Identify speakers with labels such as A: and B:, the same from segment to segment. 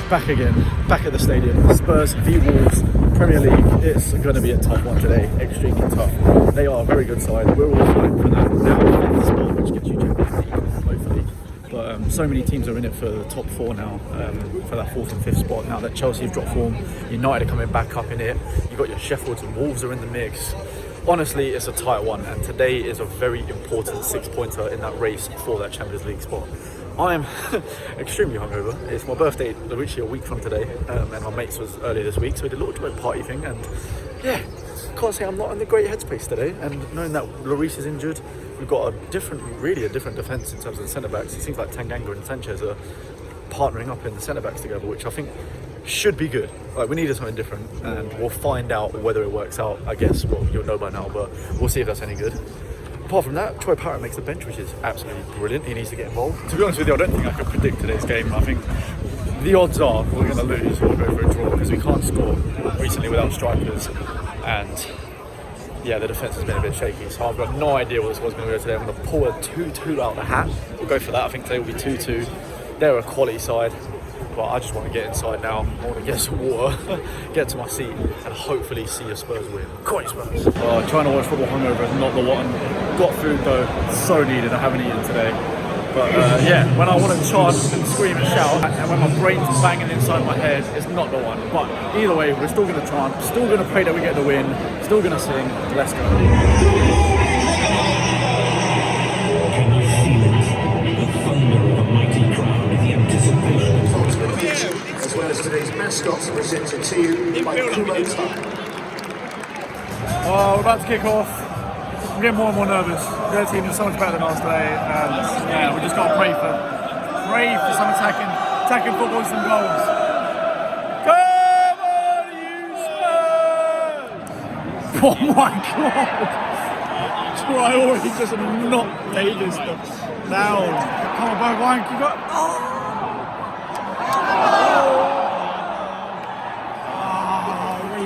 A: back again, back at the stadium. Spurs v Wolves, Premier League. It's going to be a tough one today, extremely tough. They are a very good side. We're all fighting for that now fifth spot, which gets you Champions League, hopefully. But so many teams are in it for the top four now, for that fourth and fifth spot. Now that Chelsea have dropped form, United are coming back up in it. You've got your Sheffields and Wolves are in the mix. Honestly, it's a tight one, and today is a very important 6-pointer in that race for that Champions League spot. I am extremely hungover. It's my birthday literally a week from today, and my mate's was earlier this week, so we did a little joint party thing, and yeah, can't say I'm not in the great headspace today. And knowing that Lloris is injured, we've got really a different defence in terms of the centre-backs. It seems like Tanganga and Sanchez are partnering up in the centre-backs together, which I think should be good. Like, we needed something different, and we'll find out whether it works out. I guess, well, you'll know by now, but we'll see if that's any good. Apart from that, Troy Parrott makes the bench, which is absolutely brilliant. He needs to get involved. To be honest with you, I don't think I could predict today's game. I think the odds are we're going to lose or go for a draw, because we can't score recently without strikers, and yeah, the defence has been a bit shaky. So I've got no idea what the score's going to go today. I'm going to pull a 2-2 out of the hat. We'll go for that. I think today will be 2-2. They're a quality side. But I just want to get inside now. I want to get some water, get to my seat, and hopefully see a Spurs win. Quite Spurs. Trying to watch football hungover is not the one. Got food though, so needed. I haven't eaten today. But yeah, when I want to chant and scream and shout, and when my brain's banging inside my head, it's not the one. But either way, we're still going to chant, still going to pray that we get the win, still going to sing. Let's go.
B: As well as today's mascots presented to you by Tottenham.
A: We're about to kick off. I'm getting more and more nervous. Their team is so much better than ours today, and yeah, we just got to pray for some attacking football and some goals. Come on, you Spurs! Oh my God! Try already just knocked Davis down. Come on, bro, Ryan, you got.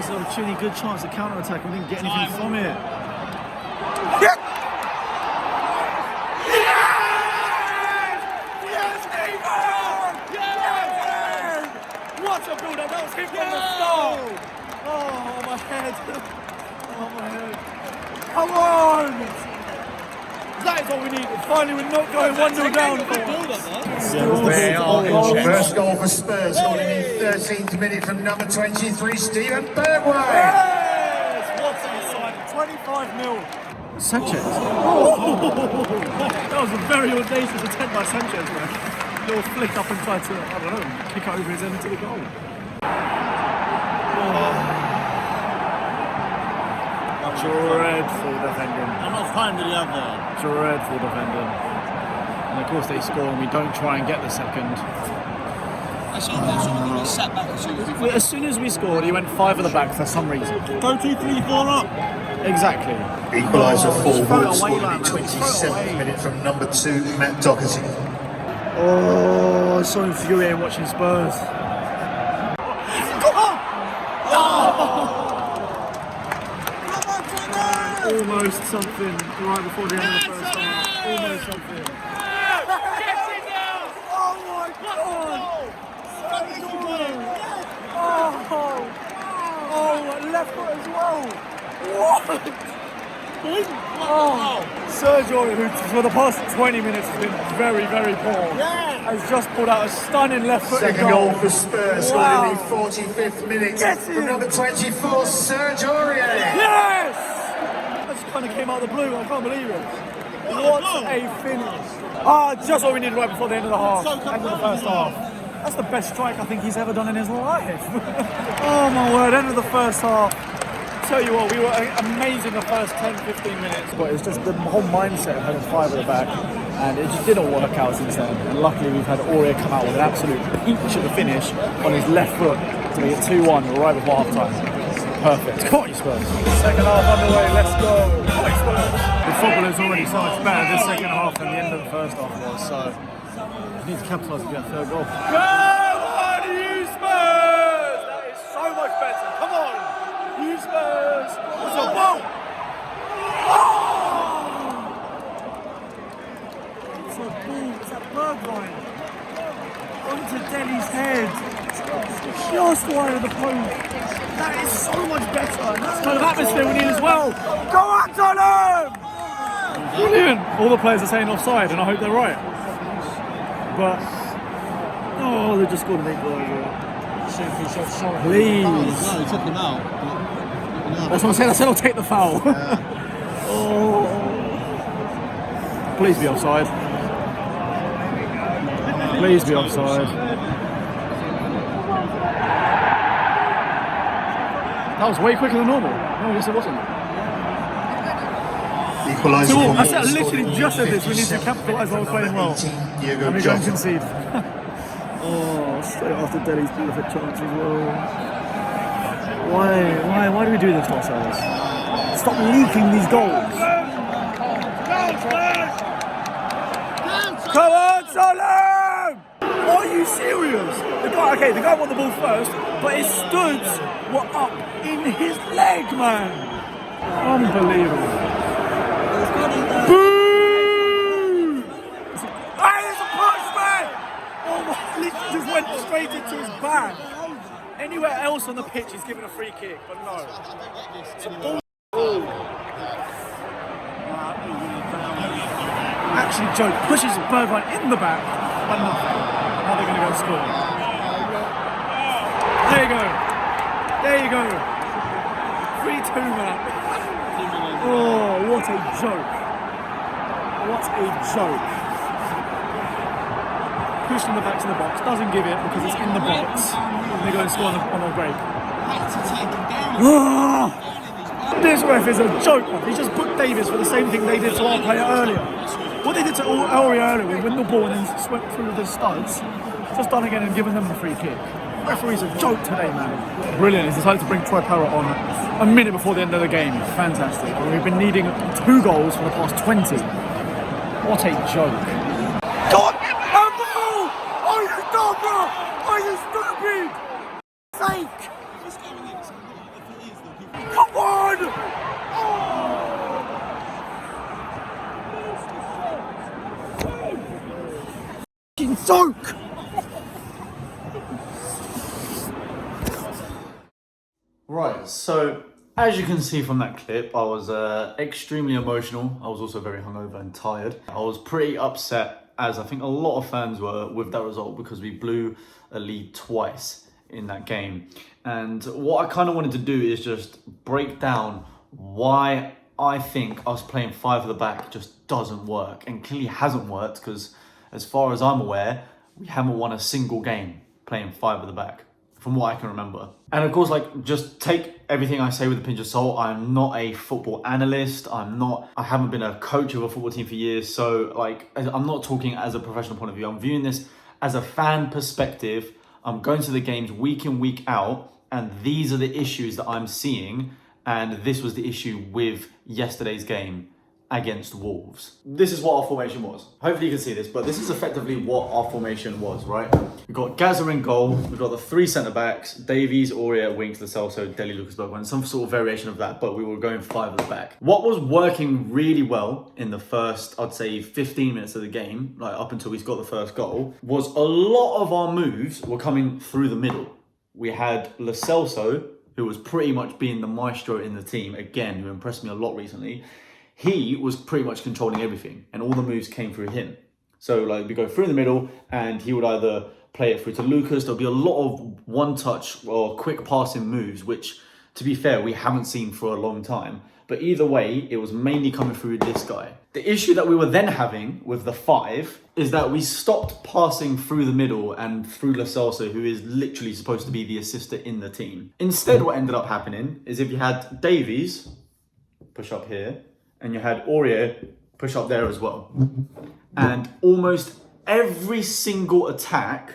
A: Opportunity, good chance to counter attack. We didn't get anything from it. Yes! What a build-up! That was him from the start. Oh my head! Oh my head! Come on! That is what we need. Finally, we're not going 1-0 down.
B: They are in check. First goal for Spurs, scored in the 13th minute from number 23, Steven Bergwijn.
A: Yes! What's inside? 25-0. Sanchez. Oh. That was a very audacious attempt by Sanchez, man. Little flick up and try to, I don't know, kick over his end into the goal. Dreadful defending.
C: How much time did he have there?
A: Dreadful defending. And of course they score and we don't try and get the second. As soon as we scored, he went 5 at the back for some reason.
C: Go 2, 3, 4 up.
A: Exactly.
B: Equaliser for Wolves, scored in the 27th minute from number 2, Matt Doherty.
A: Oh, it's so infuriating watching Spurs. Almost something right before the end of the first half. Almost something.
C: Get it now!
A: Oh my God! Oh, left foot as well. What? Oh, Sergio, who for the past 20 minutes has been very, very poor, has just pulled out a stunning left foot.
B: Second goal for Spurs, scored in the 45th minute from number 24, Serge Aurier.
A: Yes! Kind of came out of the blue. I can't believe it. What a finish! Just what we needed right before the end of the half, end of the first half. That's the best strike I think he's ever done in his life. Oh my word! End of the first half. Tell you what, we were amazing the first 10-15 minutes, but it's just the whole mindset of having 5 at the back, and it just didn't work out since then. And luckily, we've had Aurier come out with an absolute peach at the finish on his left foot to make it 2-1 right before half time. Perfect. Come on, you Spurs. Second half underway, let's go. Come on, you Spurs. The football is already so much better this second half than the end of the first half was, so we need to capitalise to get a third goal. Come on, you Spurs! That is so much better. Come on, you Spurs. What's up? Whoa! It's a ball, it's a Bergwijn. Onto Deli's head. Just wide of the post. That is so much better. And that's kind of atmosphere we need as well. Go on, Tottenham! Brilliant. All the players are saying offside, and I hope they're right. But, oh, they just scored an 8 goal. Please.
C: No, he took him out.
A: That's what I'm saying. I said I'll take the foul. Oh. Please be offside. Please be offside. That was way quicker than normal. No, yes it wasn't.
B: Equaliser.
A: So, I said, literally just said this. We need to capitalise while we're playing well. And we go and concede. Oh, straight after Delhi's perfect chance as well. Why do we do this to ourselves? Stop leaking these goals. Come on, Salam! Are you serious? The guy won the ball first, but his studs were up in his leg, man. Unbelievable. Boo! Ah, there's a push, man! Oh my, literally just went straight into his back. Anywhere else on the pitch, he's given a free kick, but no. It's a ball. Actually, Joe pushes Bergwijn in the back, but nothing. Now they're going to go score. There you go. There you go. 3-2, man. Oh, what a joke. What a joke. Pushing the back to the box, doesn't give it because it's in the box. And they go and score on a break. This ref is a joke, man. He just booked Davies for the same thing they did to our player earlier. What they did to Aurier earlier, we win the ball and then swept through the studs. Just done again and given them the free kick. The referee's a joke today, man. Brilliant. He's decided to bring Troy Parrott on a minute before the end of the game. Fantastic. We've been needing 2 goals for the past 20. What a joke. God! Are you dumb, bro? Are you stupid? Sake! Come on! Fucking joke! Right, so as you can see from that clip, I was extremely emotional. I was also very hungover and tired. I was pretty upset, as I think a lot of fans were, with that result because we blew a lead twice in that game. And what I kind of wanted to do is just break down why I think us playing 5 at the back just doesn't work, and clearly hasn't worked, because as far as I'm aware, we haven't won a single game playing 5 at the back, from what I can remember. And of course, like, just take everything I say with a pinch of salt. I'm not a football analyst. I haven't been a coach of a football team for years. So, like, I'm not talking as a professional point of view. I'm viewing this as a fan perspective. I'm going to the games week in, week out, and these are the issues that I'm seeing. And this was the issue with yesterday's game against Wolves. This is what our formation was. Hopefully you can see this, but this is effectively what our formation was, right? We've got Gaza in goal, we've got the 3 centre-backs, Davies, Aurier, Winks, Lo Celso, Dele, Lucas Bergwijn, some sort of variation of that, but we were going 5 at the back. What was working really well in the first, I'd say, 15 minutes of the game, like up until we got the first goal, was a lot of our moves were coming through the middle. We had Lo Celso, who was pretty much being the maestro in the team, again, who impressed me a lot recently. He was pretty much controlling everything, and all the moves came through him. So, like, we go through the middle, and he would either play it through to Lucas. There'll be a lot of one-touch or quick passing moves, which, to be fair, we haven't seen for a long time. But either way, it was mainly coming through this guy. The issue that we were then having with the 5 is that we stopped passing through the middle and through Lo Celso, who is literally supposed to be the assister in the team. Instead, what ended up happening is if you had Davies push up here, and you had Aurier push up there as well. And almost every single attack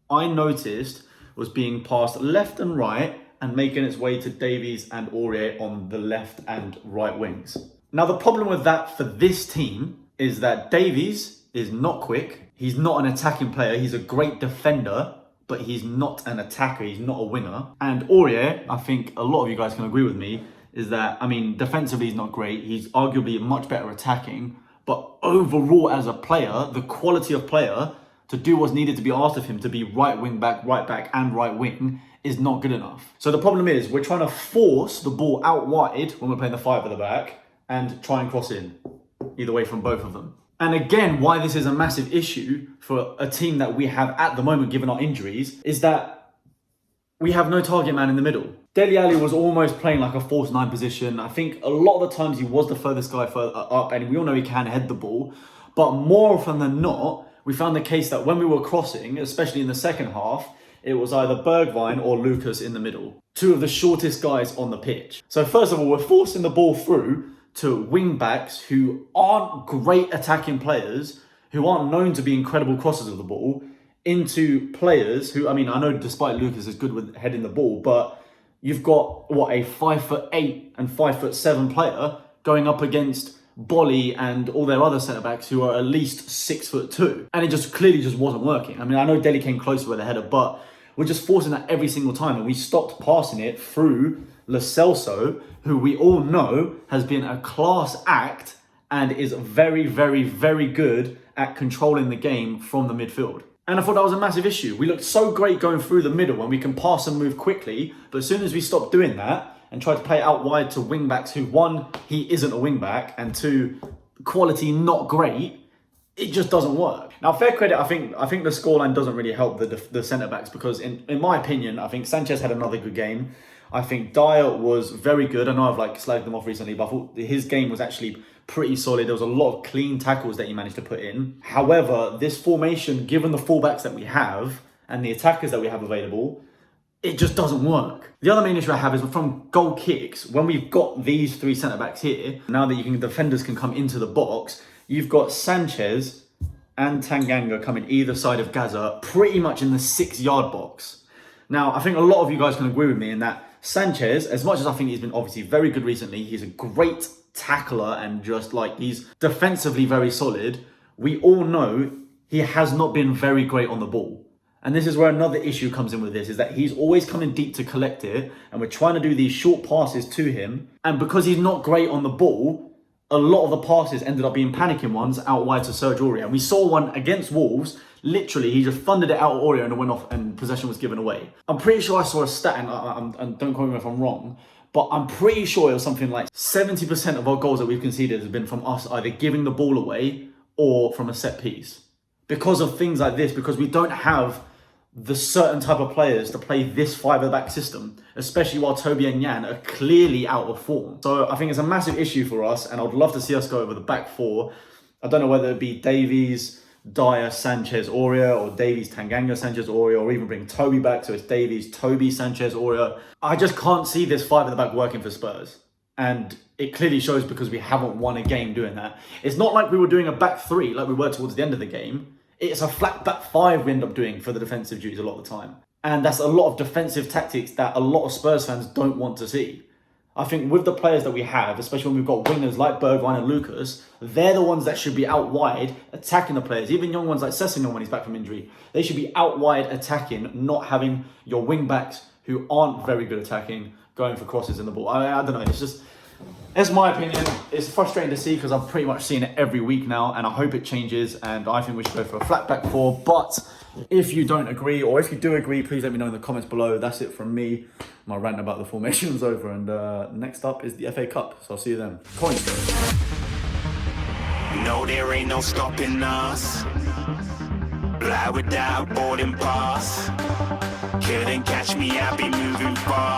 A: I noticed was being passed left and right and making its way to Davies and Aurier on the left and right wings. Now, the problem with that for this team is that Davies is not quick. He's not an attacking player. He's a great defender, but he's not an attacker. He's not a winger. And Aurier, I think a lot of you guys can agree with me, is that, I mean, defensively he's not great. He's arguably much better attacking, but overall as a player, the quality of player to do what's needed to be asked of him to be right wing back, right back and right wing is not good enough. So the problem is we're trying to force the ball out wide when we're playing the 5 at the back and try and cross in, either way from both of them. And again, why this is a massive issue for a team that we have at the moment, given our injuries, is that we have no target man in the middle. Dele Alli was almost playing like a false 9 position. I think a lot of the times he was the furthest guy further up, and we all know he can head the ball. But more often than not, we found the case that when we were crossing, especially in the second half, it was either Bergwijn or Lucas in the middle. 2 of the shortest guys on the pitch. So first of all, we're forcing the ball through to wing backs who aren't great attacking players, who aren't known to be incredible crossers of the ball, into players who, I mean, I know despite Lucas is good with heading the ball, but you've got, what, a 5'8" and 5'7" player going up against Bolly and all their other centre-backs who are at least 6'2". And it just clearly just wasn't working. I mean, I know Dele came closer with a header, but we're just forcing that every single time. And we stopped passing it through Lo Celso, who we all know has been a class act and is very, very, very good at controlling the game from the midfield. And I thought that was a massive issue. We looked so great going through the middle when we can pass and move quickly, but as soon as we stopped doing that and tried to play out wide to wing backs who, 1, he isn't a wing back, and 2, quality not great, it just doesn't work. Now, fair credit, I think the scoreline doesn't really help the centre-backs because in my opinion, I think Sanchez had another good game. I think Dyer was very good. I know I've slagged them off recently, but I thought his game was actually pretty solid. There was a lot of clean tackles that he managed to put in. However, this formation, given the fullbacks that we have and the attackers that we have available, it just doesn't work. The other main issue I have is from goal kicks. When we've got these 3 centre-backs here, now that defenders can come into the box, you've got Sanchez and Tanganga coming either side of Gaza, pretty much in the 6-yard box. Now, I think a lot of you guys can agree with me in that Sanchez, as much as I think he's been obviously very good recently, he's a great tackler and just he's defensively very solid. We all know he has not been very great on the ball. And this is where another issue comes in with this, is that he's always coming deep to collect it, and we're trying to do these short passes to him. And because he's not great on the ball, a lot of the passes ended up being panicking ones out wide to Serge Aurier. And we saw one against Wolves. Literally, he just funded it out of Aurier and it went off and possession was given away. I'm pretty sure I saw a stat, and don't quote me if I'm wrong, but I'm pretty sure it was something like 70% of our goals that we've conceded has been from us either giving the ball away or from a set piece. Because of things like this, because we don't have the certain type of players to play this 5 at the back system, especially while Toby and Jan are clearly out of form. So I think it's a massive issue for us, and I'd love to see us go over the back 4. I don't know whether it be Davies, Dyer, Sanchez, Aurier, or Davies, Tanganga, Sanchez, Aurier, or even bring Toby back, so it's Davies, Toby, Sanchez, Aurier. I just can't see this 5 at the back working for Spurs. And it clearly shows because we haven't won a game doing that. It's not like we were doing a back 3 like we were towards the end of the game. It's a flat back 5 we end up doing for the defensive duties a lot of the time. And that's a lot of defensive tactics that a lot of Spurs fans don't want to see. I think with the players that we have, especially when we've got wingers like Bergwijn and Lucas, they're the ones that should be out wide attacking the players. Even young ones like Sessegnon when he's back from injury, they should be out wide attacking, not having your wing backs who aren't very good attacking going for crosses in the ball. I don't know, it's just... It's my opinion. It's frustrating to see because I'm pretty much seeing it every week now, and I hope it changes, and I think we should go for a flat back 4. But if you don't agree, or if you do agree, please let me know in the comments below. That's it from me. My rant about the formation's over, and next up is the FA Cup, so I'll see you then. Coins first.
D: No, there ain't no stopping us. Fly without boarding pass. Couldn't catch me, I be moving fast.